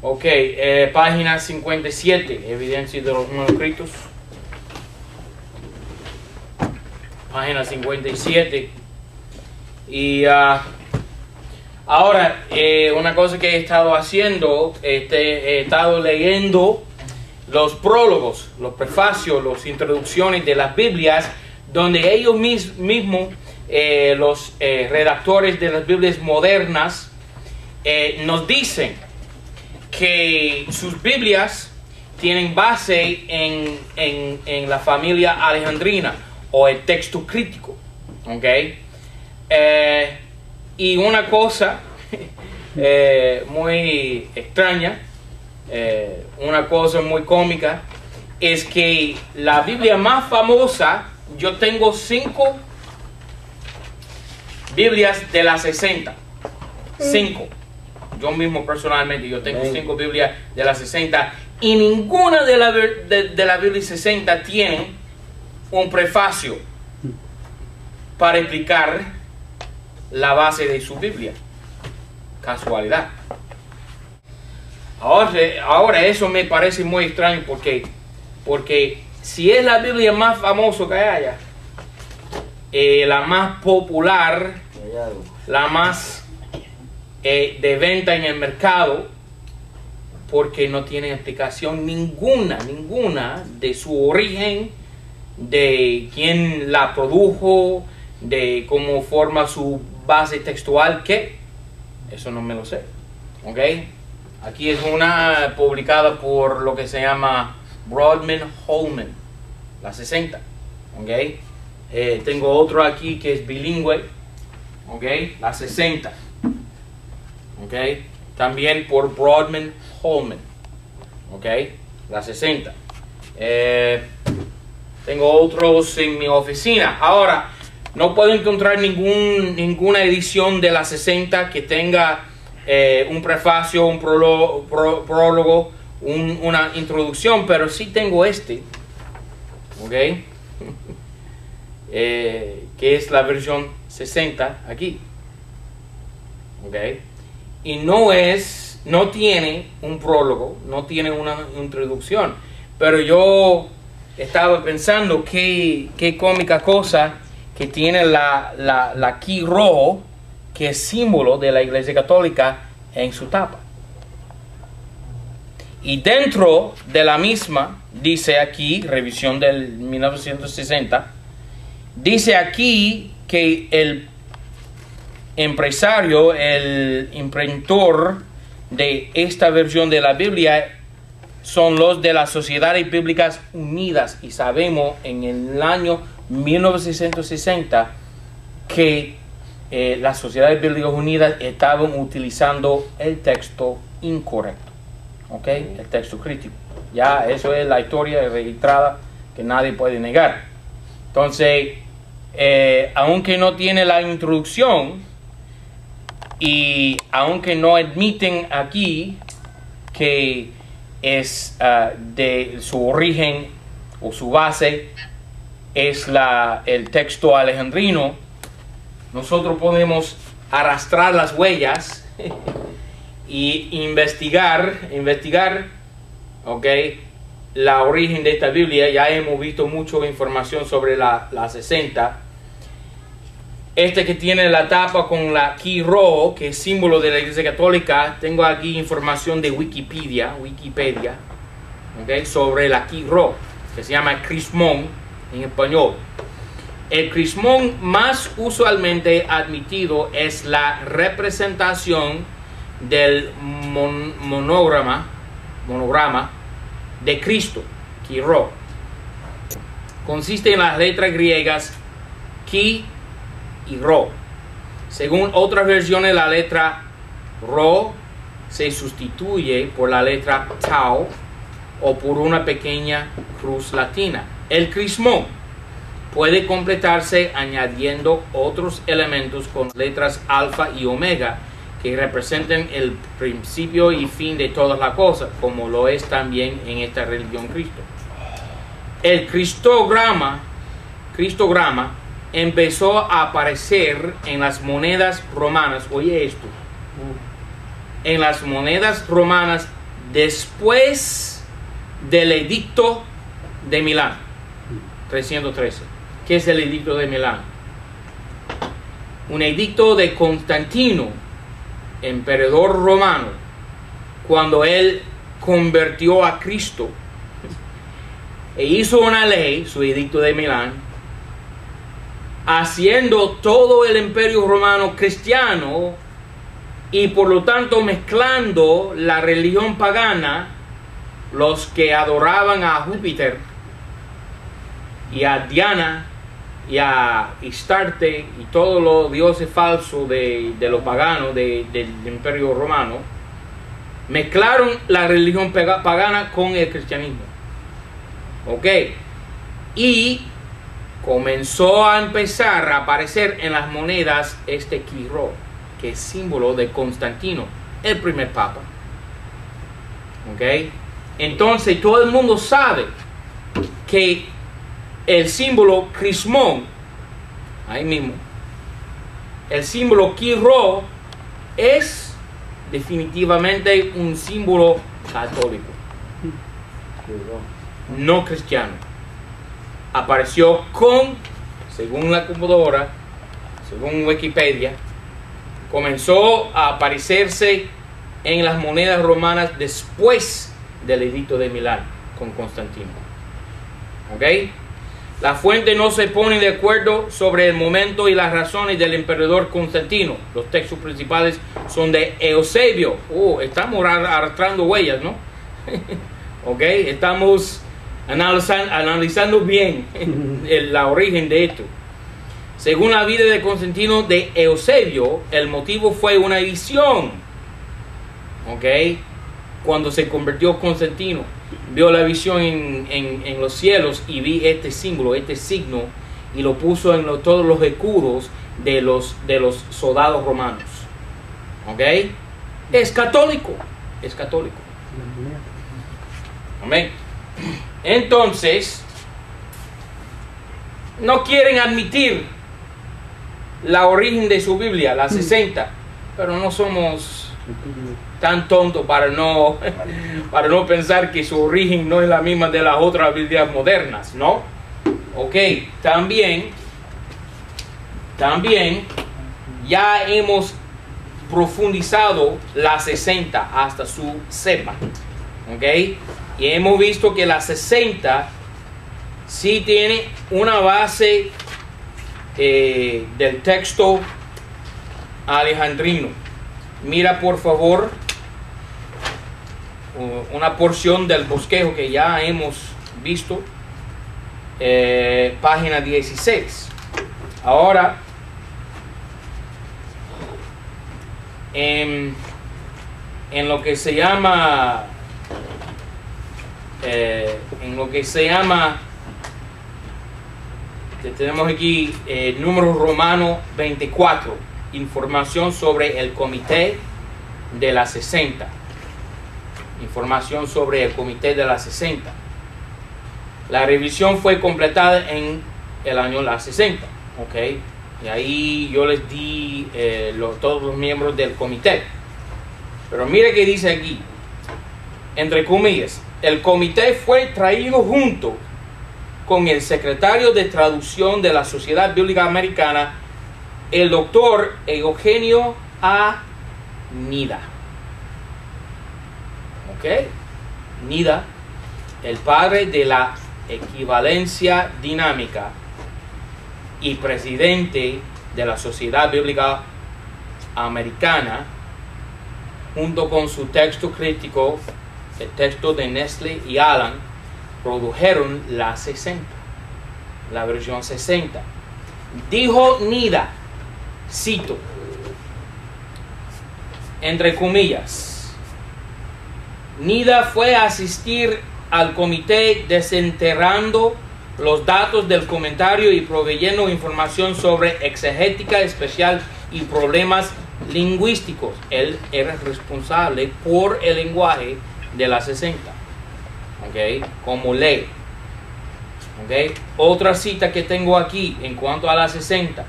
Ok, página 57, evidencia de los manuscritos. Página 57. Y ahora, una cosa que he estado haciendo, he estado leyendo los prólogos, los prefacios, las introducciones de las Biblias, donde ellos mismos, los redactores de las Biblias modernas, nos dicen que sus Biblias tienen base en la familia alejandrina o el texto crítico. ¿Ok? Y una cosa muy extraña, una cosa muy cómica, es que la Biblia más famosa, yo tengo 5 Biblias de las 60. 5. Yo mismo personalmente, yo tengo 5 Biblias de las 60 y ninguna de la Biblia 60 tiene un prefacio para explicar la base de su Biblia. Casualidad. Ahora eso me parece muy extraño porque si es la Biblia más famosa que haya, la más popular, la más de venta en el mercado, porque no tiene explicación ninguna de su origen, de quién la produjo, de cómo forma su base textual, que eso no me lo sé. ¿Ok? Aquí es una publicada por lo que se llama Broadman Holman, la 60. ¿Ok? Tengo otro aquí que es bilingüe. ¿Ok? La 60. ¿Ok? También por Broadman Holman. ¿Ok? La 60. Tengo otros en mi oficina. Ahora, no puedo encontrar ninguna edición de la 60 que tenga un prefacio, un prólogo, una introducción, pero sí tengo este. ¿Ok? Que es la versión 60 aquí. ¿Ok? Y no tiene un prólogo, no tiene una introducción. Pero yo estaba pensando qué cómica cosa que tiene la aquí rojo, que es símbolo de la Iglesia Católica, en su tapa. Y dentro de la misma, dice aquí, revisión del 1960, dice aquí que el empresario, el imprensor de esta versión de la Biblia son los de las Sociedades Bíblicas Unidas, y sabemos en el año 1960 que las Sociedades Bíblicas Unidas estaban utilizando el texto incorrecto, ¿ok? El texto crítico. Ya eso es la historia registrada que nadie puede negar. Entonces, aunque no tiene la introducción, y aunque no admiten aquí que es de su origen o su base es el texto alejandrino, nosotros podemos arrastrar las huellas y investigar, ¿ok? La origen de esta Biblia. Ya hemos visto mucha información sobre la 60. Este que tiene la tapa con la aquí rojo, que es símbolo de la Iglesia Católica. Tengo aquí información de Wikipedia, ¿okay? Sobre la aquí rojo, que se llama crismón en español. El crismón más usualmente admitido es la representación del monograma de Cristo, aquí rojo. Consiste en las letras griegas ki y ro. Según otras versiones, la letra ro se sustituye por la letra tau o por una pequeña cruz latina. El crismón puede completarse añadiendo otros elementos con letras alfa y omega que representen el principio y fin de todas las cosas, como lo es también en esta religión Cristo. El cristograma empezó a aparecer en las monedas romanas. Oye esto. En las monedas romanas después del edicto de Milán, 313. ¿Qué es el edicto de Milán? Un edicto de Constantino, emperador romano, cuando él convirtió a Cristo e hizo una ley, su edicto de Milán, haciendo todo el imperio romano cristiano y por lo tanto mezclando la religión pagana, los que adoraban a Júpiter y a Diana y a Astarte y todos los dioses falsos de los paganos del imperio romano, mezclaron la religión pagana con el cristianismo. Ok, y comenzó a empezar a aparecer en las monedas este Quiró, que es símbolo de Constantino, el primer papa. Ok, entonces todo el mundo sabe que el símbolo crismón, ahí mismo, el símbolo Quiró es definitivamente un símbolo católico, no cristiano. Apareció según la computadora, según Wikipedia, comenzó a aparecerse en las monedas romanas después del edicto de Milán con Constantino. ¿Ok? La fuente no se pone de acuerdo sobre el momento y las razones del emperador Constantino. Los textos principales son de Eusebio. Estamos arrastrando huellas, ¿no? ¿Ok? Estamos analizando bien la origen de esto. Según la vida de Constantino de Eusebio, el motivo fue una visión. ¿Ok? Cuando se convirtió Constantino, vio la visión en los cielos y vi este símbolo, este signo, y lo puso en todos los escudos de los soldados romanos. ¿Ok? Es católico. Es católico. Amén. Entonces, no quieren admitir la origen de su Biblia, la 60, pero no somos tan tontos para no pensar que su origen no es la misma de las otras Biblias modernas, ¿no? Ok, también ya hemos profundizado la 60 hasta su cepa, ok, y hemos visto que la 60 sí tiene una base del texto alejandrino. Mira por favor una porción del bosquejo que ya hemos visto, página 16. Ahora en lo que se llama tenemos aquí número romano 24, información sobre el comité de la 60. Información sobre el comité de la 60. La revisión fue completada en el año la 60, ok, y ahí yo les di todos los miembros del comité. Pero mire que dice aquí, entre comillas, el comité fue traído junto con el secretario de traducción de la Sociedad Bíblica Americana, el doctor Eugenio A. Nida. ¿Ok? Nida, el padre de la equivalencia dinámica y presidente de la Sociedad Bíblica Americana, junto con su texto crítico, el texto de Nestle y Allen, produjeron la 60, la versión 60. Dijo Nida, cito, entre comillas, Nida fue a asistir al comité desenterrando los datos del comentario y proveyendo información sobre exegética especial y problemas lingüísticos. Él era responsable por el lenguaje de la 60, ¿ok? Como ley, ¿ok? Otra cita que tengo aquí en cuanto a la 60,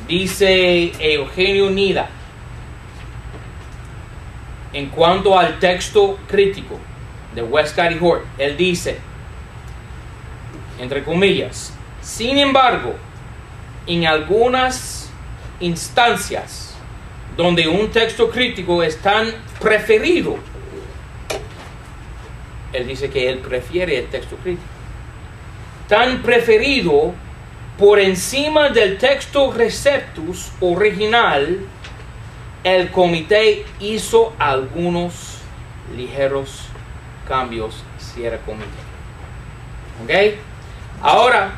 dice Eugenio Nida, en cuanto al texto crítico de Westcott y Hort, él dice, entre comillas, sin embargo, en algunas instancias donde un texto crítico es tan preferido, él dice que él prefiere el texto crítico, tan preferido por encima del texto Receptus original, el comité hizo algunos ligeros cambios, cierra comité. ¿Ok? Ahora,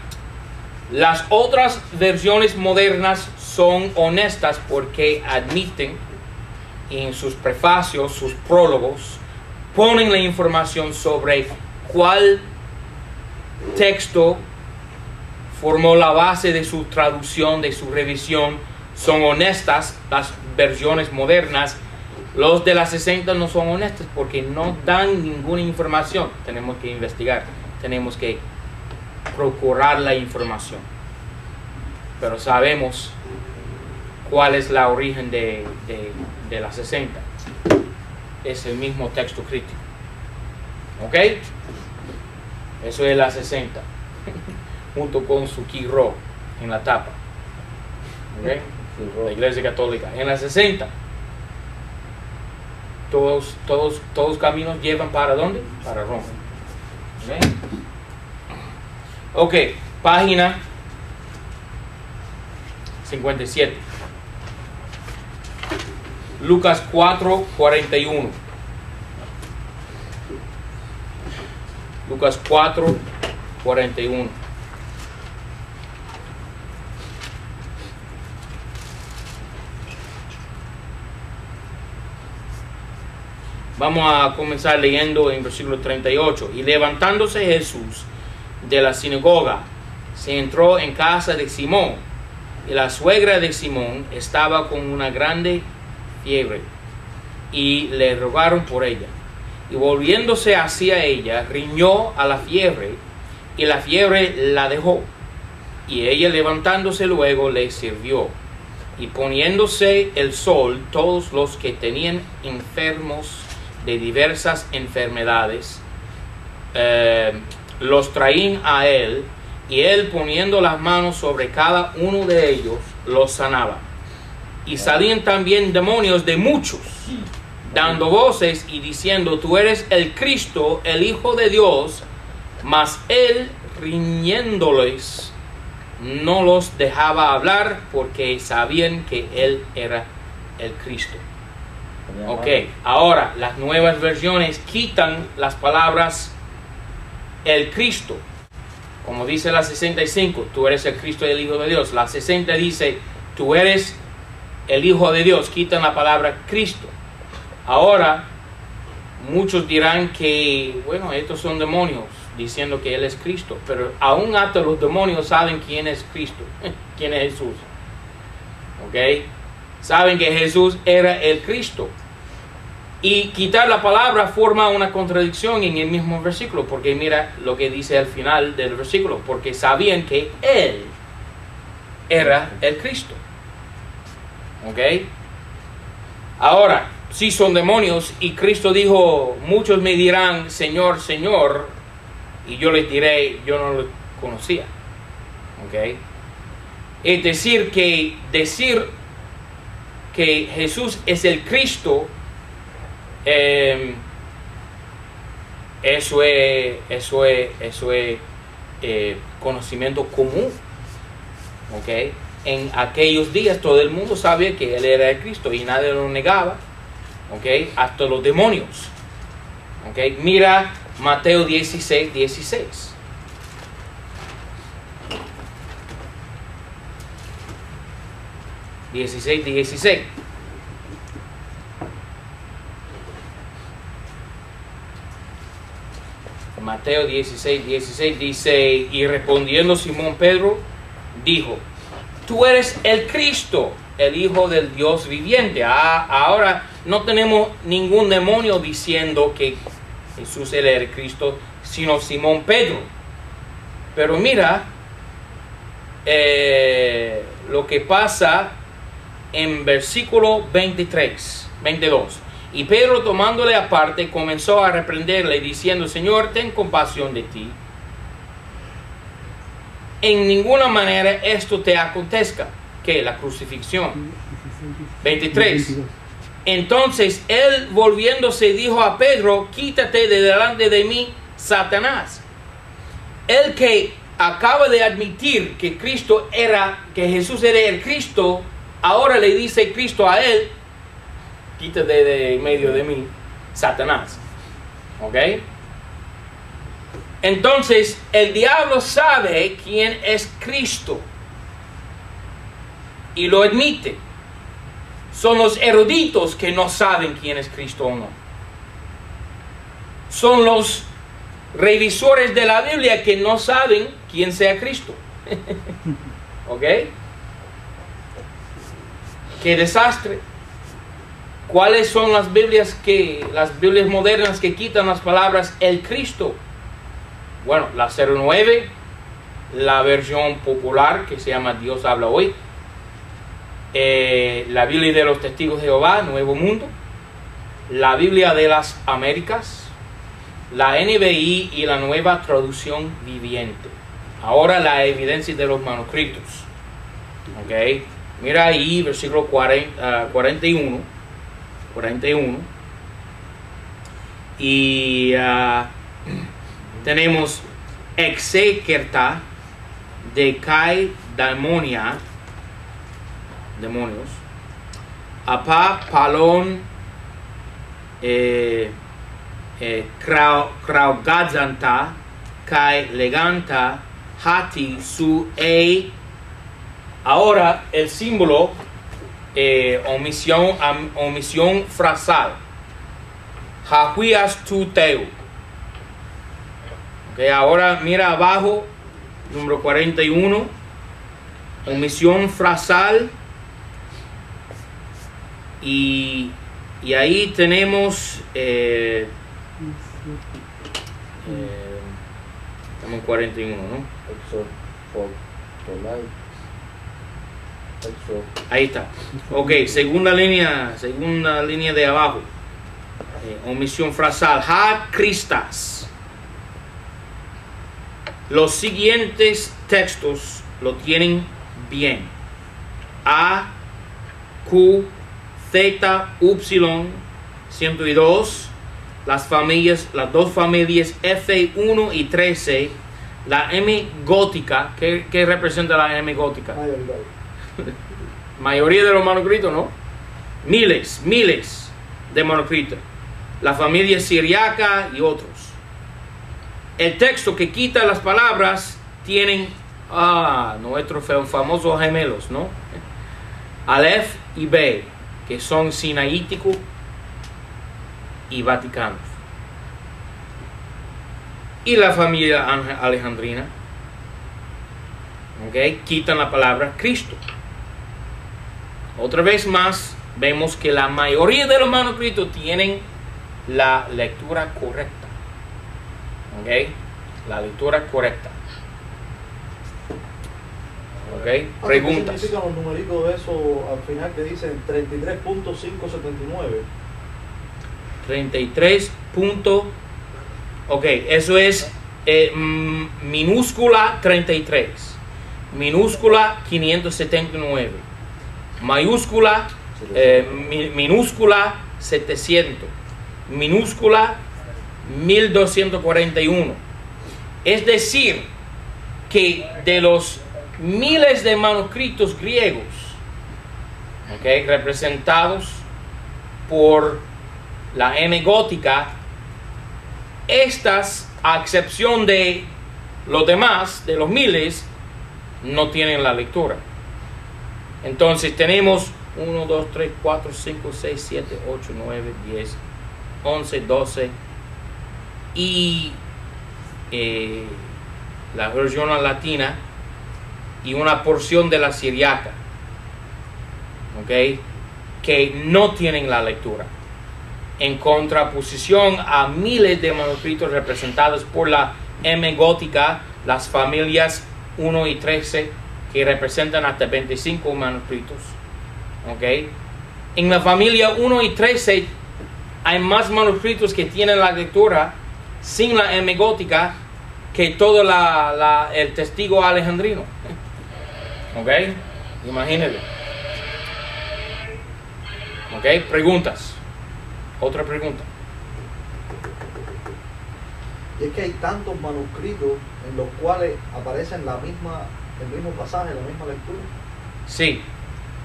las otras versiones modernas son honestas porque admiten en sus prefacios, sus prólogos, ponen la información sobre cuál texto formó la base de su traducción, de su revisión. Son honestas las versiones modernas. Los de las 60 no son honestas porque no dan ninguna información. Tenemos que investigar, tenemos que procurar la información. Pero sabemos cuál es la origen de las 60. Es el mismo texto crítico. ¿Ok? Eso es la 60. Junto con su Quiró en la tapa. ¿Ok? La Iglesia Católica. En la 60. Todos caminos llevan para ¿dónde? Para Roma. Ok, página 57. Lucas 4:41. Lucas 4:41. Vamos a comenzar leyendo en versículo 38. Y levantándose Jesús de la sinagoga, se entró en casa de Simón, y la suegra de Simón estaba con una grande fiebre, y le rogaron por ella. Y volviéndose hacia ella, riñó a la fiebre, y la fiebre la dejó. Y ella levantándose luego le sirvió. Y poniéndose el sol, todos los que tenían enfermos de diversas enfermedades, los traían a él, y él poniendo las manos sobre cada uno de ellos, los sanaba. Y salían también demonios de muchos, dando voces y diciendo, tú eres el Cristo, el Hijo de Dios. Mas él, riñéndoles, no los dejaba hablar, porque sabían que él era el Cristo. Ok, ahora las nuevas versiones quitan las palabras el Cristo. Como dice la 65, tú eres el Cristo y el Hijo de Dios. La 60 dice, tú eres el Hijo de Dios. Quitan la palabra Cristo. Ahora, muchos dirán que, bueno, estos son demonios, diciendo que Él es Cristo. Pero aún hasta los demonios saben quién es Cristo, quién es Jesús. Ok, saben que Jesús era el Cristo. Y quitar la palabra forma una contradicción en el mismo versículo, porque mira lo que dice al final del versículo, porque sabían que Él era el Cristo. ¿Ok? Ahora, si son demonios y Cristo dijo, muchos me dirán, Señor, Señor, y yo les diré, yo no lo conocía. ¿Ok? Es decir que Jesús es el Cristo, eso es conocimiento común. ¿Ok? En aquellos días todo el mundo sabía que Él era el Cristo y nadie lo negaba. ¿Ok? Hasta los demonios. ¿Ok? Mira Mateo 16:16. Mateo 16:16 dice, y respondiendo Simón Pedro, dijo, tú eres el Cristo, el Hijo del Dios viviente. Ahora no tenemos ningún demonio diciendo que Jesús era el Cristo, sino Simón Pedro. Pero mira lo que pasa en versículo 22. Y Pedro, tomándole aparte, comenzó a reprenderle, diciendo: Señor, ten compasión de ti. En ninguna manera esto te acontezca. ¿Qué? La crucifixión. 23. Entonces él, volviéndose, dijo a Pedro: quítate de delante de mí, Satanás. El que acaba de admitir que que Jesús era el Cristo, ahora le dice Cristo a él: quítate de medio de mí, Satanás. ¿Ok? Entonces el diablo sabe quién es Cristo y lo admite. Son los eruditos que no saben quién es Cristo o no. Son los revisores de la Biblia que no saben quién sea Cristo. ¿Ok? ¡Qué desastre! ¿Cuáles son las Biblias modernas que quitan las palabras el Cristo? Bueno, la 09, la versión popular que se llama Dios habla hoy, la Biblia de los Testigos de Jehová, Nuevo Mundo, la Biblia de las Américas, la NBI y la Nueva Traducción Viviente. Ahora la evidencia de los manuscritos. ¿Ok? Mira ahí, versículo 41. Y tenemos exekerta de kai daimonia, demonios, apa palon kraugadzanta kai leganta hati su e. Ahora el símbolo omisión frasal, hahuias tu teu. Okay, ahora mira abajo, número 41, omisión frasal, y ahí tenemos estamos en 41, ¿no? Ahí está. Ok, segunda línea de abajo, omisión frasal, ha Cristas. Los siguientes textos lo tienen bien. A, Q, Z, Y, 102. Las dos familias F1 y 13. La M gótica. ¿Qué representa la M gótica? Mayoría de los manuscritos, ¿no? Miles de manuscritos. La familia siriaca y otros. El texto que quita las palabras tienen nuestros famosos gemelos, ¿no? Aleph y B, que son sinaítico y vaticanos. Y la familia alejandrina, ¿ok? Quitan la palabra Cristo. Otra vez más, vemos que la mayoría de los manuscritos tienen la lectura correcta. ¿Ok? La lectura correcta. ¿Ok? Preguntas. ¿Qué significan los numeritos de eso al final que dicen 33.579? 33. Ok, eso es minúscula 33, minúscula 579, mayúscula, minúscula 700, minúscula 1241. Es decir, que de los miles de manuscritos griegos, okay, representados por la M gótica, estas, a excepción de los demás, de los miles, no tienen la lectura. Entonces tenemos 1, 2, 3, 4, 5, 6, 7, 8, 9, 10, 11, 12 y la versión latina y una porción de la siriaca, ¿ok? Que no tienen la lectura, en contraposición a miles de manuscritos representados por la M gótica, las familias 1 y 13, que representan hasta 25 manuscritos. ¿Ok? En la familia 1 y 13 hay más manuscritos que tienen la lectura sin la M gótica que todo el testigo alejandrino. ¿Ok? Imagínense. ¿Ok? Preguntas. Otra pregunta. Y es que hay tantos manuscritos en los cuales aparecen el mismo pasaje, la misma lectura. Sí,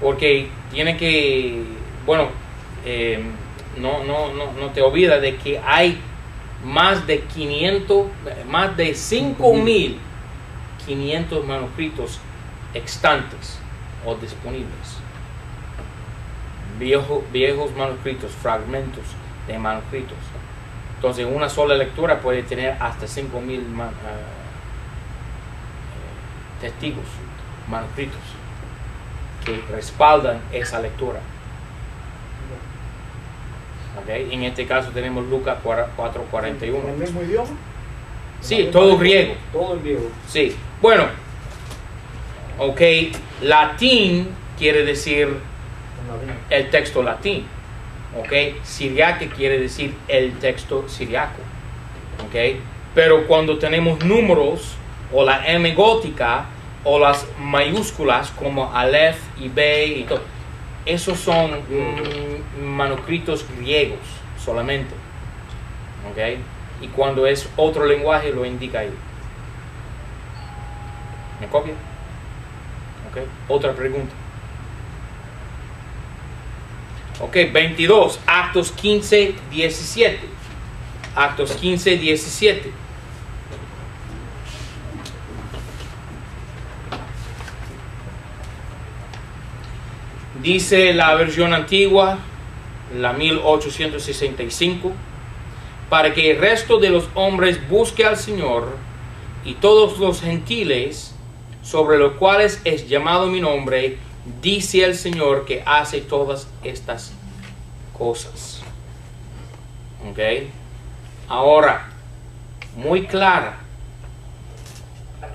porque tiene que, bueno, no te olvides de que hay más de 5.500 manuscritos extantes o disponibles. Viejos manuscritos, fragmentos de manuscritos. Entonces, una sola lectura puede tener hasta 5.000 testigos, manuscritos, que respaldan esa lectura. Okay. En este caso tenemos Lucas 4:41. ¿En el mismo idioma? Sí, todo griego. Todo en griego. Sí. Bueno, ok, latín quiere decir el texto latín. Ok, siriaque quiere decir el texto siriaco. Ok, pero cuando tenemos números o la M gótica o las mayúsculas como Aleph y Bey y todo, esos son manuscritos griegos solamente. Ok, y cuando es otro lenguaje lo indica ahí. ¿Me copia? Ok, otra pregunta. Ok, 22, Actos 15, 17. Actos 15, 17. Dice la versión antigua, la 1865, para que el resto de los hombres busque al Señor y todos los gentiles sobre los cuales es llamado mi nombre, dice el Señor que hace todas estas cosas. Ok. Ahora, muy clara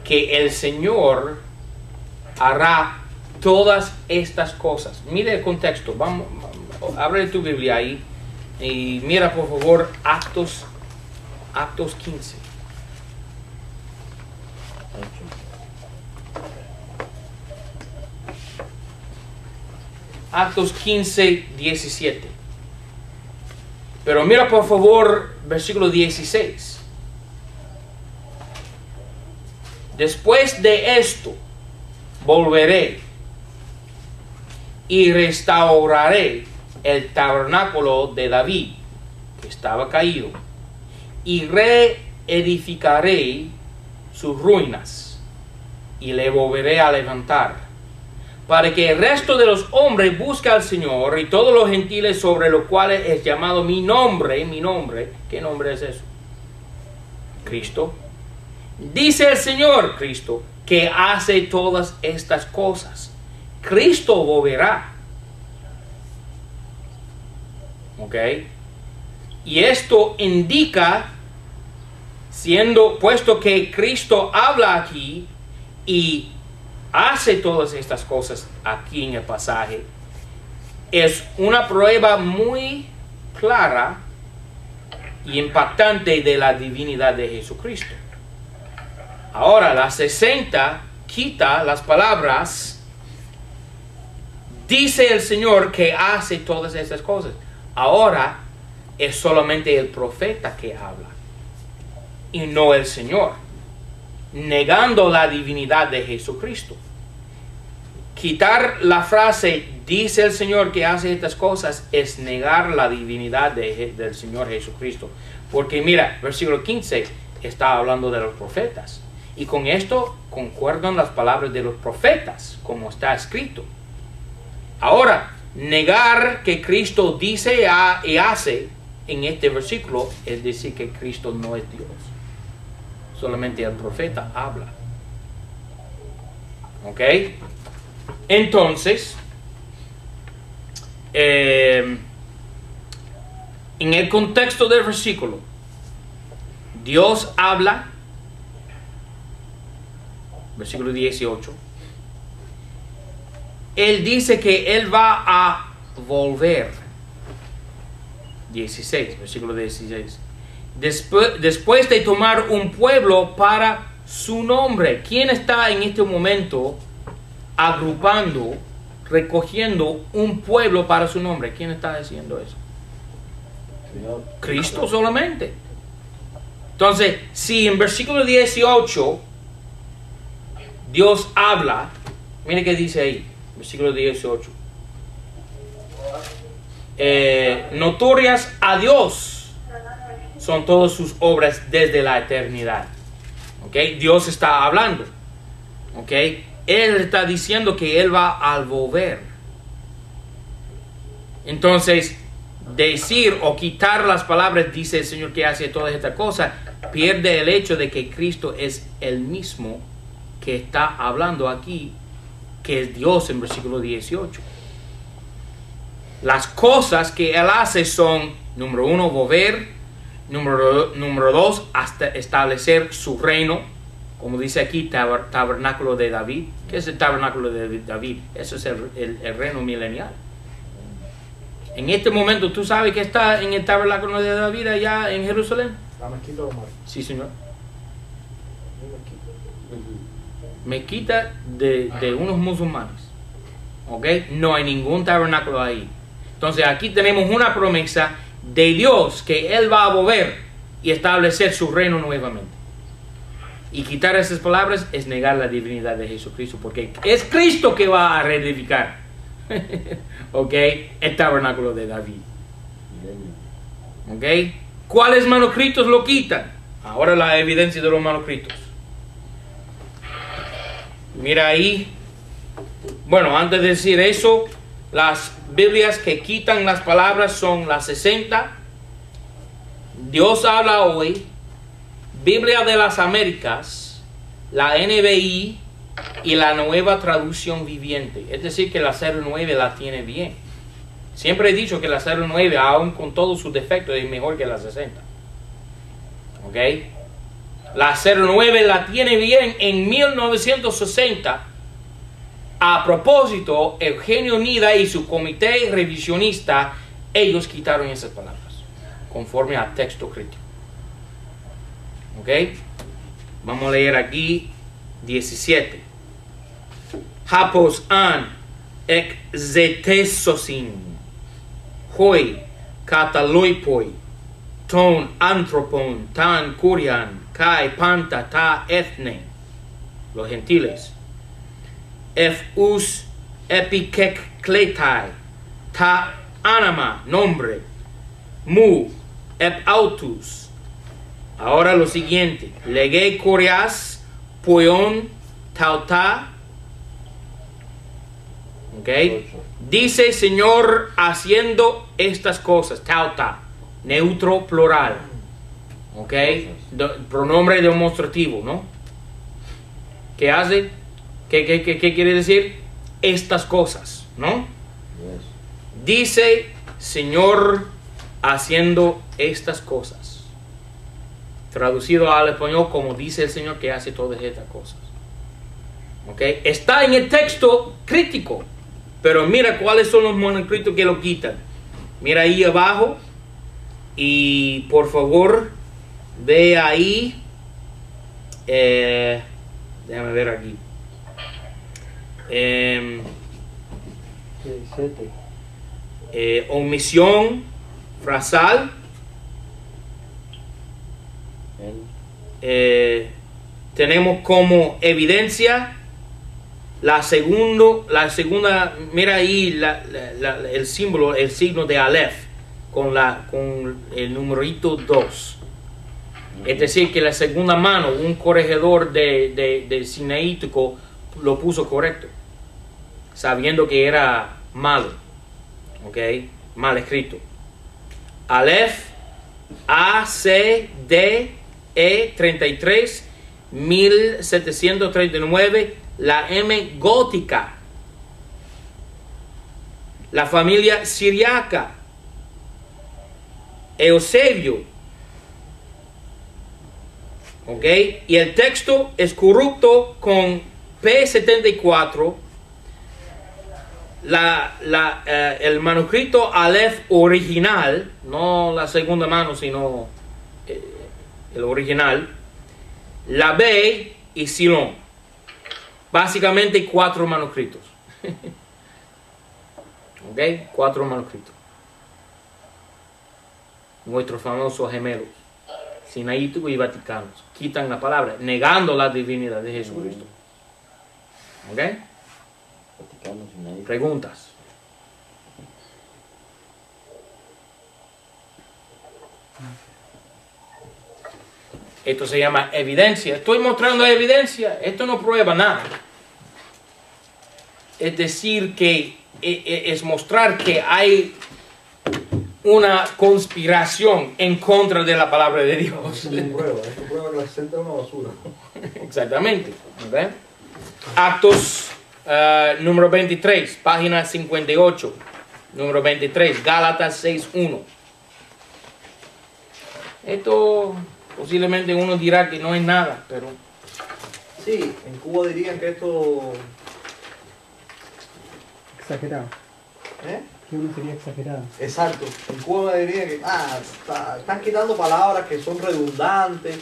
que el Señor hará todas estas cosas. Mire el contexto. Vamos, abre tu Biblia ahí y mira por favor Actos 15. Actos 15, 17. Pero mira por favor versículo 16. Después de esto volveré y restauraré el tabernáculo de David, que estaba caído, y reedificaré sus ruinas y le volveré a levantar, para que el resto de los hombres busque al Señor y todos los gentiles sobre los cuales es llamado mi nombre. ¿Qué nombre es eso? Cristo. Dice el Señor Cristo que hace todas estas cosas. Cristo volverá. ¿Ok? Y esto indica, puesto que Cristo habla aquí y hace todas estas cosas aquí en el pasaje, es una prueba muy clara y impactante de la divinidad de Jesucristo. Ahora, la 60 quita las palabras, dice el Señor que hace todas estas cosas. Ahora es solamente el profeta que habla y no el Señor, negando la divinidad de Jesucristo. Quitar la frase dice el Señor que hace estas cosas es negar la divinidad del Señor Jesucristo. Porque mira, versículo 15 está hablando de los profetas. Y con esto concuerdan las palabras de los profetas, como está escrito. Ahora, negar que Cristo dice y hace en este versículo es decir que Cristo no es Dios. Solamente el profeta habla. ¿Ok? Entonces, en el contexto del versículo, Dios habla, versículo 18, Él dice que Él va a volver. 16, versículo 16. Después de tomar un pueblo para su nombre. ¿Quién está en este momento agrupando, recogiendo un pueblo para su nombre? ¿Quién está haciendo eso? Cristo solamente. Entonces, si en versículo 18 Dios habla, mire qué dice ahí, versículo 18. Notorias a Dios son todas sus obras desde la eternidad. ¿Okay? Dios está hablando. ¿Okay? Él está diciendo que Él va a volver. Entonces, decir o quitar las palabras, dice el Señor que hace todas estas cosas, pierde el hecho de que Cristo es el mismo que está hablando aquí, que es Dios en versículo 18. Las cosas que Él hace son, número 1, volver. Número 2, hasta establecer su reino. Como dice aquí, tabernáculo de David. ¿Qué es el tabernáculo de David? Eso es el reino milenial. En este momento, ¿tú sabes que está en el tabernáculo de David allá en Jerusalén? La mezquita de Omar. Sí, señor. Mezquita de unos musulmanes. ¿Ok? No hay ningún tabernáculo ahí. Entonces aquí tenemos una promesa de Dios que Él va a volver y establecer su reino nuevamente. Y quitar esas palabras es negar la divinidad de Jesucristo, porque es Cristo que va a reedificar ¿ok? El tabernáculo de David. ¿Ok? ¿Cuáles manuscritos lo quitan? Ahora la evidencia de los manuscritos. Mira ahí. Bueno, antes de decir eso, las Biblias que quitan las palabras son las 60. Dios habla hoy. Biblia de las Américas, la NBI y la Nueva Traducción Viviente. Es decir, que la 09 la tiene bien. Siempre he dicho que la 09, aún con todos sus defectos, es mejor que la 60. ¿Ok? La 09 la tiene bien en 1960. A propósito, Eugenio Nida y su comité revisionista, ellos quitaron esas palabras, conforme al texto crítico. ¿Ok? Vamos a leer aquí 17. Hapos an ek zetesosin, hoi kataloipoi, ton anthropon tan kurian, kai panta ta ethne, los gentiles. Efus epikekletai, ta anama, nombre, mu, ep autus. Ahora lo siguiente, lege corias, poion, tauta. Ok, dice Señor haciendo estas cosas, tauta, neutro plural. Ok, pronombre demostrativo, ¿no? ¿Qué hace? ¿Qué quiere decir? Estas cosas, ¿no? Dice Señor haciendo estas cosas. Traducido al español como dice el Señor que hace todas estas cosas. ¿Ok? Está en el texto crítico. Pero mira cuáles son los manuscritos que lo quitan. Mira ahí abajo. Y por favor, ve ahí. Déjame ver aquí. 17. Omisión frasal. Tenemos como evidencia la segunda, mira ahí el símbolo, el signo de Aleph con el numerito 2. Es decir, que la segunda mano, un corregidor de sinaítico lo puso correcto, sabiendo que era malo, ¿ok? Mal escrito. Aleph, A-C-D-E 33, 1739, la M gótica, la familia siriaca, Eusebio, ¿ok? Y el texto es corrupto con P74, el manuscrito Aleph original, no la segunda mano, sino el original, la B y Silón. Básicamente 4 manuscritos. ¿Ok? 4 manuscritos. Nuestros famosos gemelos, Sinaítico y Vaticanos, quitan la palabra, negando la divinidad de Jesucristo. ¿Ok? Vaticano, Sinaítico. Preguntas. Esto se llama evidencia. Estoy mostrando evidencia. Esto no prueba nada. Es decir, que es mostrar que hay una conspiración en contra de la palabra de Dios. Esto prueba que la gente es una basura. Exactamente. ¿Okay? Actos número 23, página 58. Número 23, Gálatas 6:1. Esto posiblemente uno dirá que no es nada, pero Sí, en Cuba dirían que esto... Exagerado. ¿Eh? Que uno sería exagerado. Exacto. En Cuba me dirían que están quitando palabras que son redundantes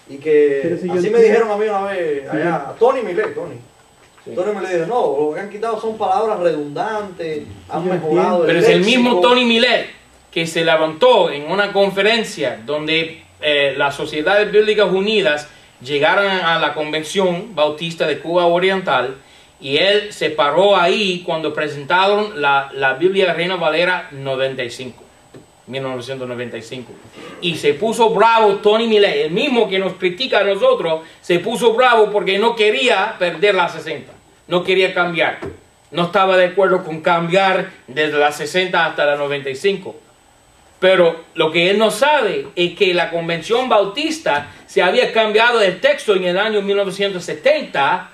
y que... Pero si yo así me entiendo- dijeron a mí una vez Sí. allá, Tony Millet, Tony. sí. Tony me le dijo, no, lo que han quitado son palabras redundantes, han yo mejorado entiendo. Pero es el mismo léxico. Tony Millet que se levantó en una conferencia donde las Sociedades Bíblicas Unidas llegaron a la Convención Bautista de Cuba Oriental, y él se paró ahí cuando presentaron la Biblia Reina Valera 1995. Y se puso bravo Tony Millet, el mismo que nos critica a nosotros, se puso bravo porque no quería perder la 60, no quería cambiar. No estaba de acuerdo con cambiar desde la 60 hasta la 95. Pero lo que él no sabe es que la Convención Bautista se había cambiado el texto en el año 1970,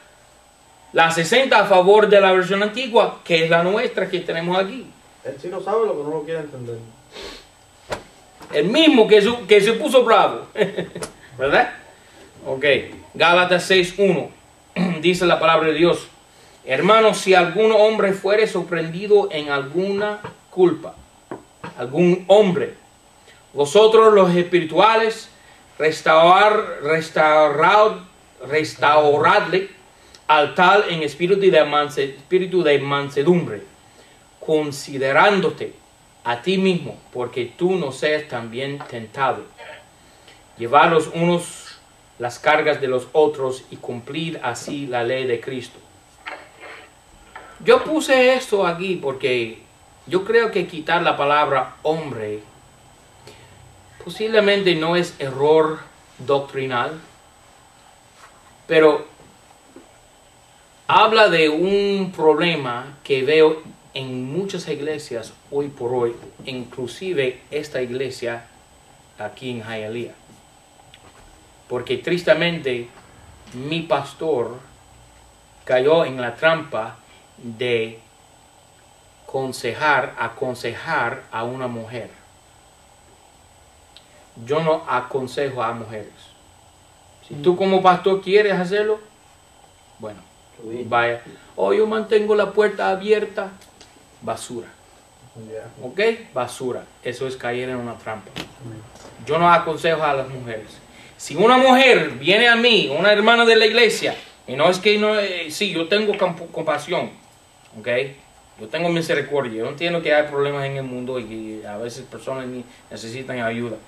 la 60 a favor de la versión antigua, que es la nuestra que tenemos aquí. Él sí lo sabe, lo que no lo quiere entender. El mismo que se puso bravo. ¿Verdad? Ok. Gálatas 6:1 dice la palabra de Dios: hermanos, si algún hombre fuere sorprendido en alguna culpa, algún hombre, vosotros los espirituales, restauradle al tal en espíritu de mansedumbre, considerándote a ti mismo, porque tú no seas también tentado. Llevar los unos las cargas de los otros y cumplir así la ley de Cristo. Yo puse esto aquí porque yo creo que quitar la palabra hombre posiblemente no es error doctrinal, pero habla de un problema que veo en muchas iglesias hoy por hoy, inclusive esta iglesia aquí en Hialeah. Porque tristemente mi pastor cayó en la trampa de aconsejar a una mujer. Yo no aconsejo a mujeres. Si tú como pastor quieres hacerlo, bueno, vaya. O yo mantengo la puerta abierta, basura. ¿Ok? Basura. Eso es caer en una trampa. Yo no aconsejo a las mujeres. Si una mujer viene a mí, una hermana de la iglesia, y no es que no, sí, yo tengo compasión, ¿ok? Yo tengo misericordia. Yo entiendo que hay problemas en el mundo y que a veces personas necesitan ayuda.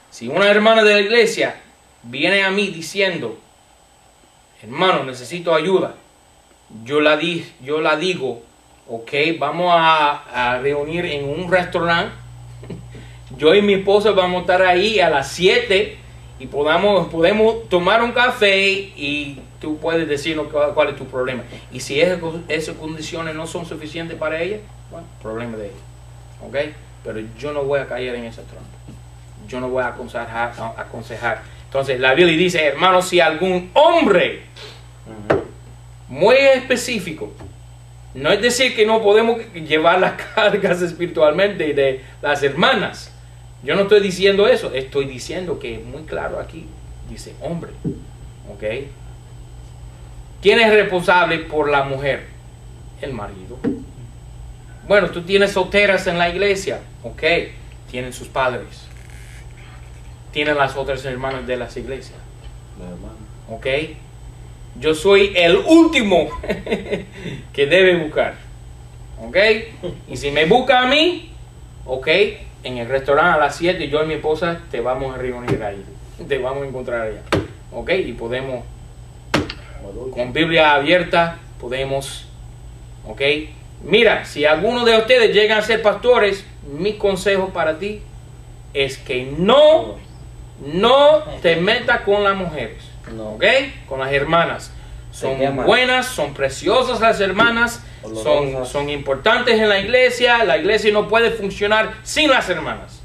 Si una hermana de la iglesia viene a mí diciendo, hermano, necesito ayuda, yo la digo, ok, vamos a reunir en un restaurante. Yo y mi esposa vamos a estar ahí a las 7 y podemos tomar un café y tú puedes decirnos cuál es tu problema. Y si esas condiciones no son suficientes para ella, bueno, problema de ella. ¿Ok? Pero yo no voy a caer en esa trampa. Yo no voy a aconsejar. Entonces la Biblia dice, hermanos, si algún hombre, muy específico, no es decir que no podemos llevar las cargas espiritualmente de las hermanas. Yo no estoy diciendo eso, estoy diciendo que muy claro aquí dice hombre. ¿Ok? ¿Quién es responsable por la mujer? El marido. Bueno, tú tienes solteras en la iglesia. Ok, tienen sus padres. Tienen las otras hermanas de las iglesias. Mi hermano. Ok, yo soy el último que debe buscar. Ok, y si me busca a mí, ok, en el restaurante a las 7, yo y mi esposa te vamos a reunir ahí. Te vamos a encontrar allá. Ok, y podemos, con Biblia abierta, podemos, ok. Mira, si alguno de ustedes llegan a ser pastores, mi consejo para ti es que no te metas con las mujeres. No. ¿Ok? Con las hermanas. Son quema. buenas, son preciosas las hermanas, Olorosas. son importantes en la iglesia. La iglesia no puede funcionar sin las hermanas.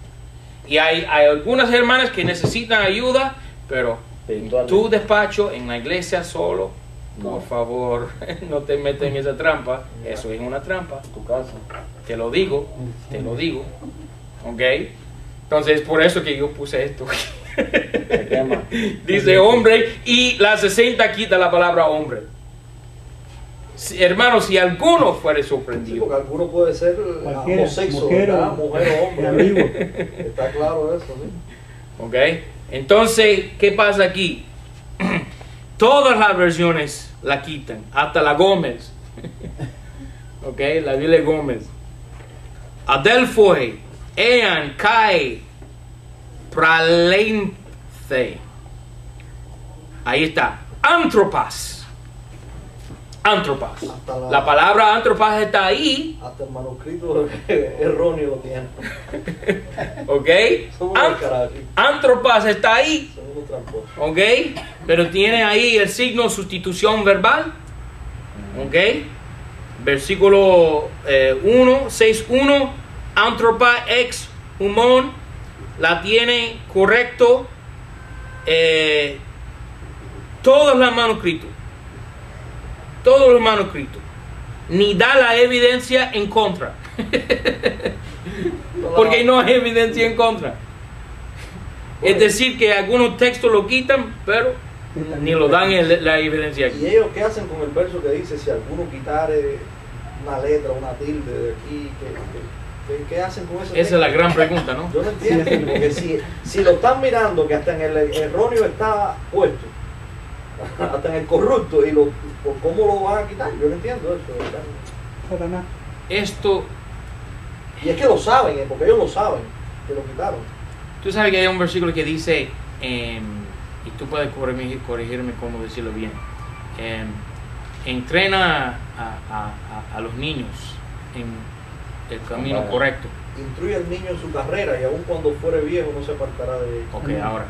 Y hay algunas hermanas que necesitan ayuda, pero en Espiritualmente. tu despacho, en la iglesia solo, No. por favor, no te metas en esa trampa. Eso es una trampa. Tu casa. Te lo digo, te lo digo. ¿Ok? Entonces, por eso que yo puse esto. Se quema. Dice hombre y la 60 quita la palabra hombre. Hermano, si alguno fuere Sí, sorprendido, porque alguno puede ser Cualquiera, ambos sexos, mujer o- ¿verdad? Mujer o hombre. ambiguo. Está claro eso, ¿sí? ¿ok? Entonces, ¿qué pasa aquí? Todas las versiones la quitan, hasta la Gómez. ¿Ok? La Biblia Gómez. Adelphoi, Ean, Kai, Pralenthe. Ahí está. Antropas. Antropas. Hasta La palabra antropas está ahí. Hasta el manuscrito erróneo lo tiene. ¿Ok? Son unos carajos, Antropas está ahí. son unos tramposos. ¿Ok? Pero tiene ahí el signo sustitución verbal. ¿Ok? Versículo 6.1. Antropa ex humón. La tiene correcto. Todos los manuscritos. Todos los manuscritos. Ni da la evidencia en contra. Porque no hay evidencia en contra. Es decir, que algunos textos lo quitan, pero ni lo dan la evidencia ¿Y aquí. ellos qué hacen con el verso que dice si alguno quitare una letra, una tilde de aquí? ¿Qué hacen con ese Esa es texto? la gran pregunta, ¿no? Yo no entiendo, porque si lo están mirando, que hasta en el erróneo está puesto, hasta en el corrupto, y ¿cómo lo van a quitar? Yo no entiendo eso. ¿verdad? Satanás. Esto, Y es que lo saben, porque ellos lo saben, que lo quitaron. tú sabes que hay un versículo que dice, y tú puedes corregirme cómo decirlo bien, entrena a los niños en el camino Vale. correcto. Instruye al niño en su carrera y aun cuando fuere viejo no se apartará de él. Ok, ahora.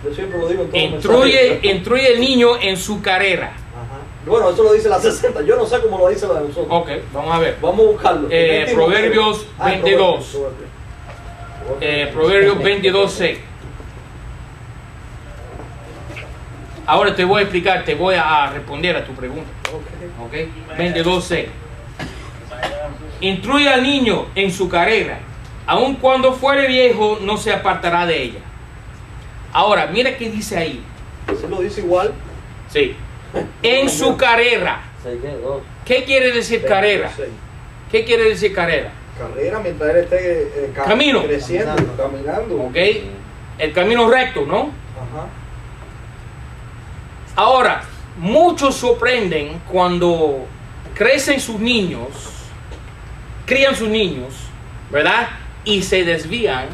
Yo siempre lo digo en todos los mensajes. Instruye el niño en su carrera. Ajá. Bueno, eso lo dice la 60. Yo no sé cómo lo dice la de nosotros. Ok, vamos a ver. Vamos a buscarlo. Proverbios 22. Proverbios 22:6. Ahora te voy a explicar, te voy a responder a tu pregunta. Ok. Ok, 22:6. Instruye al niño en su carrera, aun cuando fuere viejo no se apartará de ella. Ahora, mira qué dice ahí. Si lo dice igual. Sí. En su carrera. 6-2. ¿Qué quiere decir carrera? 26. ¿Qué quiere decir carrera? Carrera mientras él esté Camino. creciendo, caminando. Ok. El camino recto, ¿no? Ajá. Ahora, muchos sorprenden cuando crecen sus niños, crían sus niños, ¿verdad? Y se desvían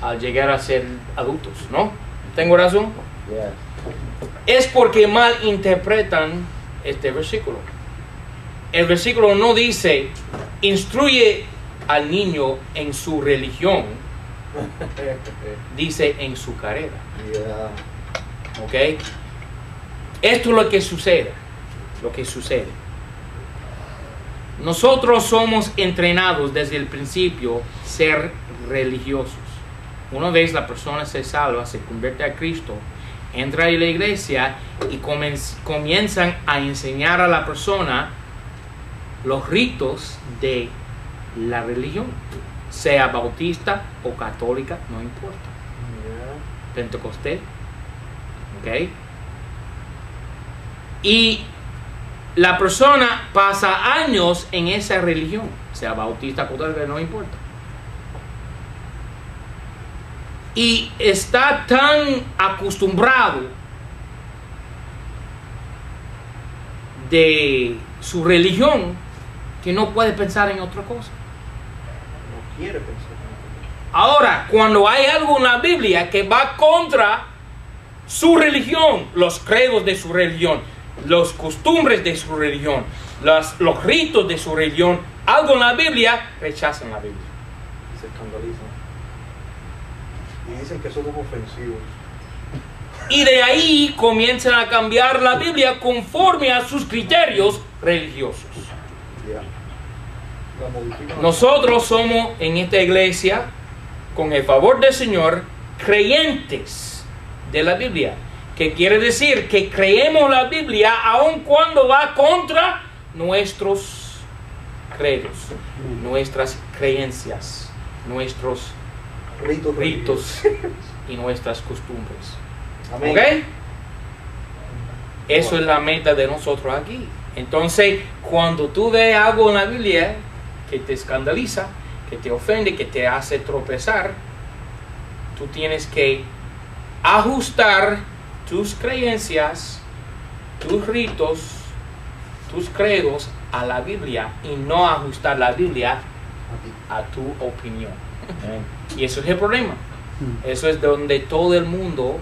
al llegar a ser adultos, ¿no? ¿Tengo razón? Yeah. Es porque mal interpretan este versículo. El versículo no dice, instruye al niño en su religión, dice en su carrera. Yeah. ¿Ok? Esto es lo que sucede. Lo que sucede. Nosotros somos entrenados desde el principio a ser religiosos. Una vez la persona se salva, se convierte a Cristo, entra a la iglesia y comienzan a enseñar a la persona los ritos de la religión, sea bautista o católica, no importa. Yeah. Pentecostés, ¿ok? Y la persona pasa años en esa religión, sea bautista, católica, no importa. Y está tan acostumbrado de su religión que no puede pensar en otra cosa. No quiere pensar. Ahora, cuando hay algo en la Biblia que va contra su religión, los credos de su religión, las costumbres de su religión, los ritos de su religión, algo en la Biblia, rechazan la Biblia. Se escandalizan. Y dicen que somos ofensivos. Y de ahí comienzan a cambiar la Biblia conforme a sus criterios religiosos. Ya. La modifican. Nosotros somos en esta iglesia, con el favor del Señor, creyentes de la Biblia. Que quiere decir que creemos la Biblia aun cuando va contra nuestros credos, nuestras creencias, nuestros ritos y nuestras costumbres. Amén. ¿Ok? Eso es la meta de nosotros aquí. Entonces, cuando tú ves algo en la Biblia que te escandaliza, que te ofende, que te hace tropezar, tú tienes que ajustar tus creencias, tus ritos, tus credos a la Biblia y no ajustar la Biblia a tu opinión. Y eso es el problema. Eso es donde todo el mundo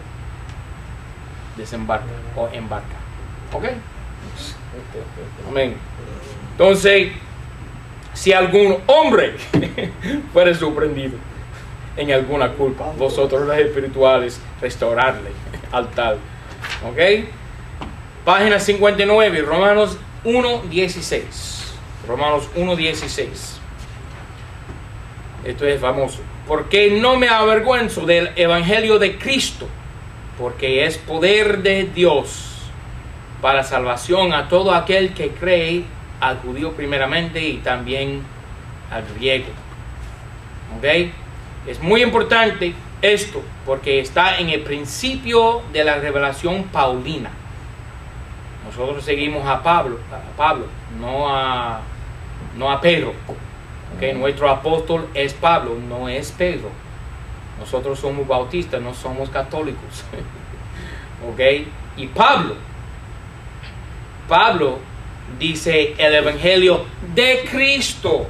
desembarca o embarca. ¿Ok? Amén. Entonces, si algún hombre fuera sorprendido en alguna culpa, vosotros los espirituales, restaurarle al tal. ¿Ok? Página 59, Romanos 1:16. Romanos 1:16. Esto es famoso. Porque no me avergüenzo del evangelio de Cristo, porque es poder de Dios para salvación a todo aquel que cree, al judío primeramente y también al griego. ¿Ok? Es muy importante esto porque está en el principio de la revelación paulina. Nosotros seguimos a Pablo, no a Pedro. ¿Okay? Nuestro apóstol es Pablo, no es Pedro. Nosotros somos bautistas, no somos católicos. ¿Ok? Y Pablo dice el evangelio de Cristo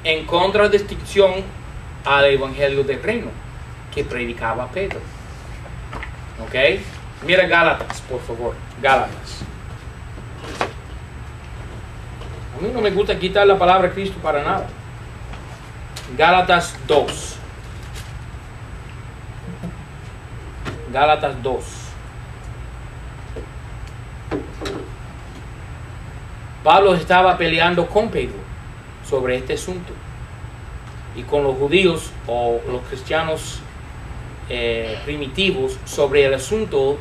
en contradistinción al evangelio del reino que predicaba Pedro. ¿Ok? Mira Gálatas, por favor. Gálatas. A mí no me gusta quitar la palabra Cristo para nada. Gálatas 2. Gálatas 2. Pablo estaba peleando con Pedro sobre este asunto y con los judíos o los cristianos primitivos sobre el asunto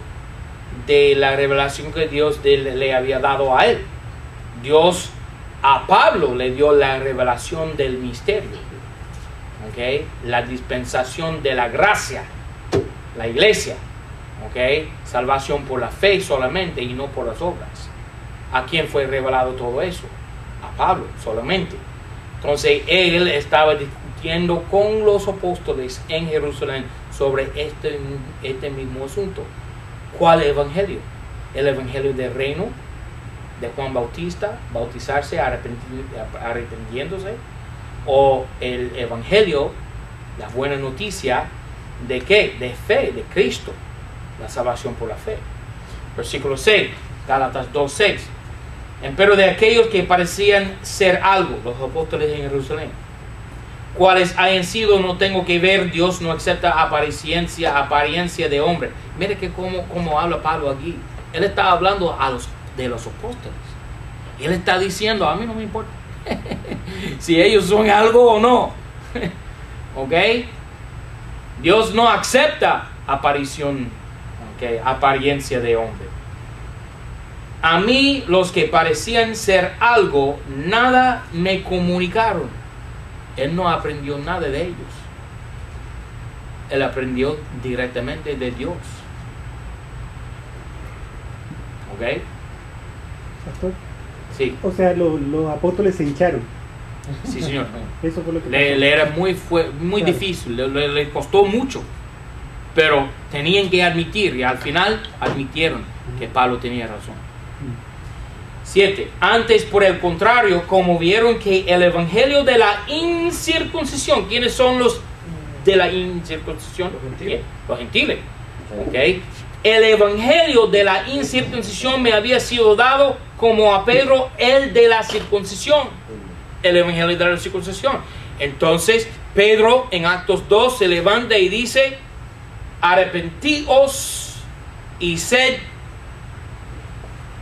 de la revelación que Dios le había dado a él. Dios a Pablo le dio la revelación del misterio, ¿okay? La dispensación de la gracia, la iglesia, ¿okay? Salvación por la fe solamente y no por las obras. ¿A quién fue revelado todo eso? A Pablo solamente. Entonces él estaba discutiendo con los apóstoles en Jerusalén sobre este mismo asunto. ¿Cuál evangelio? ¿El evangelio del reino de Juan Bautista, bautizarse, arrepintiéndose? ¿O el evangelio, la buena noticia de qué? De fe, de Cristo, la salvación por la fe? Versículo 6, Gálatas 2:6. Empero de aquellos que parecían ser algo, los apóstoles en Jerusalén, cuales hayan sido, no tengo que ver, Dios no acepta apariencia de hombre. Mire que cómo habla Pablo aquí. Él está hablando de los apóstoles. Él está diciendo, a mí no me importa si ellos son algo o no. ¿Ok? Dios no acepta apariencia de hombre. A mí los que parecían ser algo, nada me comunicaron. Él no aprendió nada de ellos. Él aprendió directamente de Dios. ¿Ok? Pastor, Sí, O sea, los apóstoles se hincharon. sí, señor. Eso fue lo que Le era muy Claro. difícil, le costó mucho, pero tenían que admitir y al final admitieron que Pablo tenía razón. 7. Antes, por el contrario, como vieron que el evangelio de la incircuncisión, ¿quiénes son los de la incircuncisión? Los gentiles. Los gentiles. ¿Ok? El evangelio de la incircuncisión me había sido dado como a Pedro el de la circuncisión. El evangelio de la circuncisión. Entonces, Pedro en Actos 2 se levanta y dice: arrepentíos y sed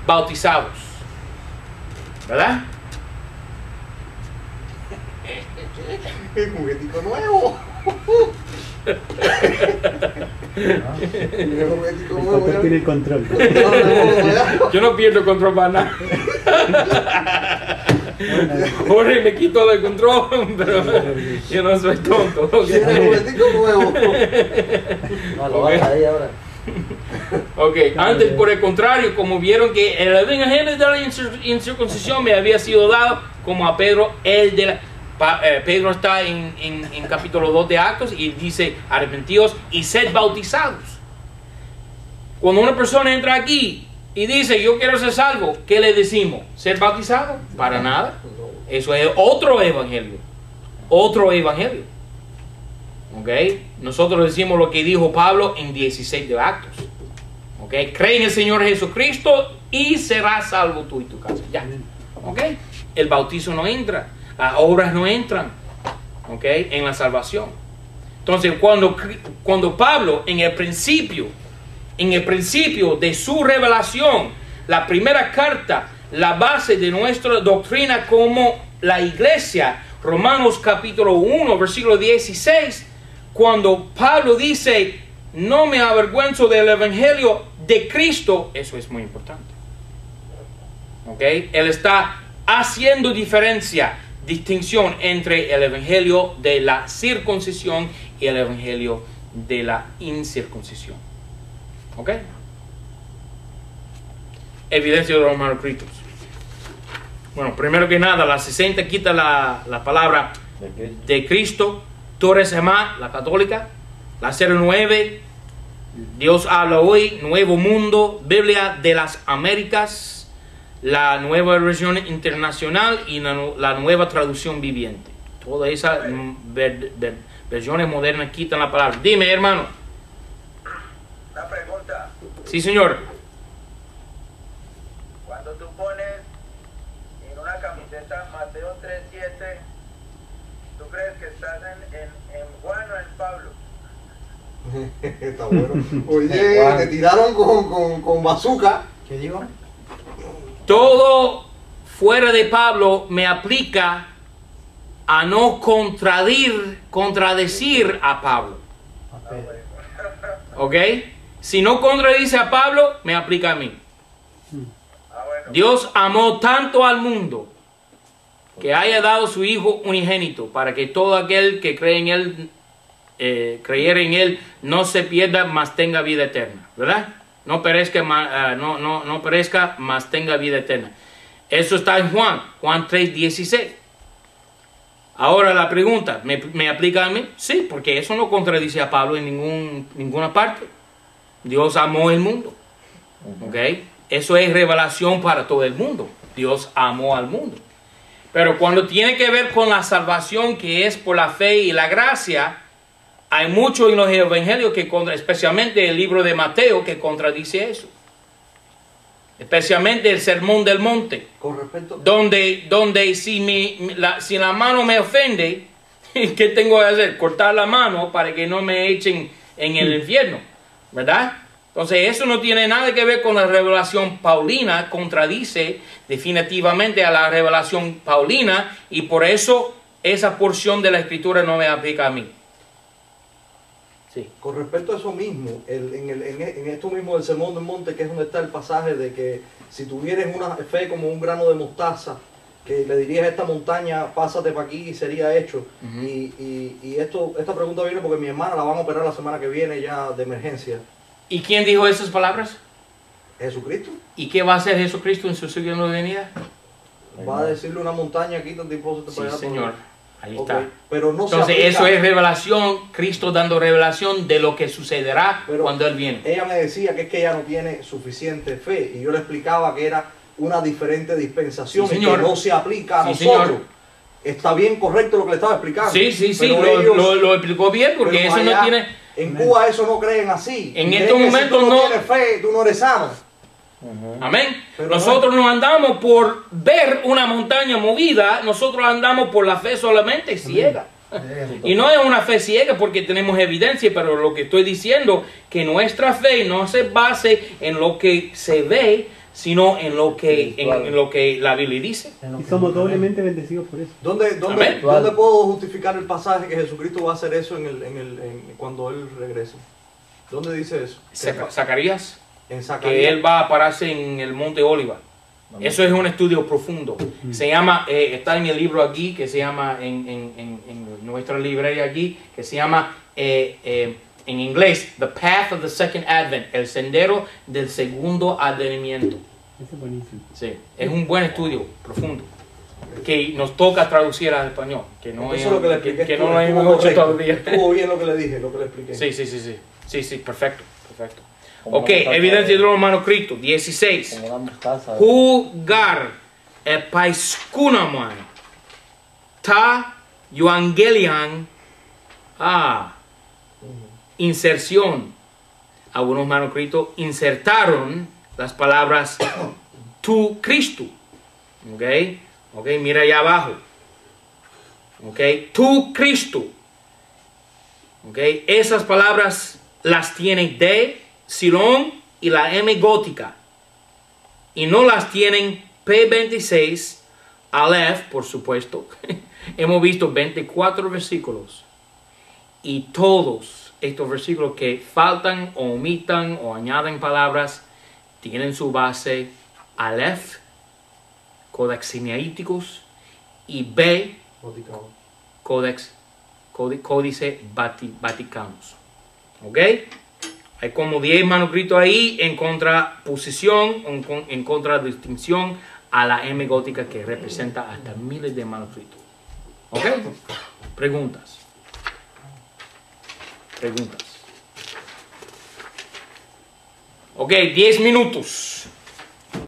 bautizados. ¿Verdad? El juguetico nuevo. El juguetico El nuevo. pastor tiene el control. Yo no pierdo control para nada. Jorge me quito el control, pero yo no soy tonto. ¿Ok? El juguetico nuevo. No, lo vas ahí ahora. Ok, antes por el contrario, como vieron que el evangelio de la incircuncisión me había sido dado como a Pedro el de la... Pedro está en capítulo 2 de Actos y dice: arrepentíos y sed bautizados. Cuando una persona entra aquí y dice: yo quiero ser salvo, ¿qué le decimos? ¿Ser bautizado? Para nada. Eso es otro evangelio. Otro evangelio. ¿Ok? Nosotros decimos lo que dijo Pablo en 16 de Actos. ¿Ok? Cree en el Señor Jesucristo y serás salvo tú y tu casa. Ya. ¿Ok? El bautizo no entra. Las obras no entran. ¿Ok? En la salvación. Entonces, cuando Pablo en el principio de su revelación, la primera carta, la base de nuestra doctrina como la iglesia, Romanos capítulo 1, versículo 16, cuando Pablo dice: no me avergüenzo del evangelio de Cristo, eso es muy importante. ¿Ok? Él está haciendo distinción entre el evangelio de la circuncisión y el evangelio de la incircuncisión. ¿Ok? Evidencia de los manuscritos. Bueno, primero que nada, la 60 quita la palabra de Cristo. Torres Gemá, la católica. La 09, Dios habla hoy, Nuevo Mundo, Biblia de las Américas, la nueva versión internacional y la nueva traducción viviente. Todas esas versiones modernas quitan la palabra. Dime, hermano. Una pregunta. Sí, señor. Cuando tú pones en una camiseta Mateo 3:7, ¿tú crees que estás en Juan o en Pablo? Está bueno. Oye, te tiraron con bazooka. ¿Qué digo? Todo fuera de Pablo me aplica a no contradecir a Pablo. ¿Ok? Si no contradice a Pablo, me aplica a mí. Bueno. Dios amó tanto al mundo que haya dado su Hijo unigénito para que todo aquel que cree en Él, creyera en Él, no se pierda, mas tenga vida eterna. ¿Verdad? No perezca, no perezca, mas tenga vida eterna. Eso está en Juan 3:16. Ahora la pregunta, ¿me aplica a mí? Sí, porque eso no contradice a Pablo en ninguna parte. Dios amó el mundo. ¿Ok? Eso es revelación para todo el mundo. Dios amó al mundo. Pero cuando tiene que ver con la salvación, que es por la fe y la gracia, hay mucho en los evangelios, especialmente el libro de Mateo, que contradice eso. Especialmente el Sermón del Monte. Con respecto. Donde si la mano me ofende, ¿qué tengo que hacer? Cortar la mano para que no me echen en el infierno. ¿Verdad? Entonces eso no tiene nada que ver con la revelación paulina, contradice definitivamente a la revelación paulina, y por eso esa porción de la escritura no me aplica a mí. Sí. Con respecto a eso mismo, en esto mismo del Sermón del Monte, que es donde está el pasaje de que si tuvieres una fe como un grano de mostaza, que le dirías a esta montaña, pásate para aquí y sería hecho. Y esta pregunta viene porque mi hermana la van a operar la semana que viene ya de emergencia. ¿Y quién dijo esas palabras? ¿Jesucristo? ¿Y qué va a hacer Jesucristo en su segunda venida? Va a decirle una montaña, quítate y pósete Sí, para allá. Señor. Ahí Ok, está. pero no se Entonces, aplica. eso es revelación, Cristo dando revelación de lo que sucederá Pero cuando Él viene. ella me decía que es que ella no tiene suficiente fe y yo le explicaba que era una diferente dispensación Sí, y señor. que no se aplica a Sí, nosotros. señor. Está bien correcto lo que le estaba explicando. Sí, sí, sí, pero ellos- lo explicó bien porque pero eso allá, no tiene... En Cuba eso no creen así. En Creen estos que momentos si tú no no- tienes fe, tú no eres sano. Amén. Pero Nosotros no andamos por ver una montaña movida, nosotros andamos por la fe solamente ciega. Y no es una fe ciega porque tenemos evidencia, pero lo que estoy diciendo que nuestra fe no se base en lo que se ve, sino en lo que, en lo que la Biblia dice. Y somos doblemente bendecidos por eso. ¿Dónde Amén. puedo justificar el pasaje que Jesucristo va a hacer eso cuando Él regrese? ¿Dónde dice eso? Zacarías, En que Zacarías. Él va a pararse en el monte Oliva. Eso es un estudio profundo. Se llama, está en el libro aquí, que se llama, en nuestra librería aquí, que se llama, en inglés, The Path of the Second Advent, el sendero del segundo advenimiento. Ese es buenísimo. Sí, es un buen estudio profundo, que nos toca traducir al español, que no, Eso es lo que le expliqué. que no estuvo lo hemos hecho correcto. todavía. Estuvo bien lo que le dije, lo que le expliqué. Sí, perfecto. Como Ok, una mostaza evidencia de- de los manuscritos, 16. Como una mostaza. Jugar epaiskunaman ta evangelian inserción. Algunos manuscritos insertaron las palabras tu Cristo. Ok, mira allá abajo. Ok, tu Cristo. Ok, esas palabras las tiene D, Silón y la M gótica. Y no las tienen P26, Aleph, por supuesto. Hemos visto 24 versículos. Y todos estos versículos que faltan o omitan o añaden palabras tienen su base Aleph, Codex Sinaíticos, y B, Códice Vaticanos. ¿Ok? Hay como 10 manuscritos ahí en contraposición, en contradistinción a la M gótica que representa hasta miles de manuscritos. ¿Ok? Preguntas. Ok, 10 minutos.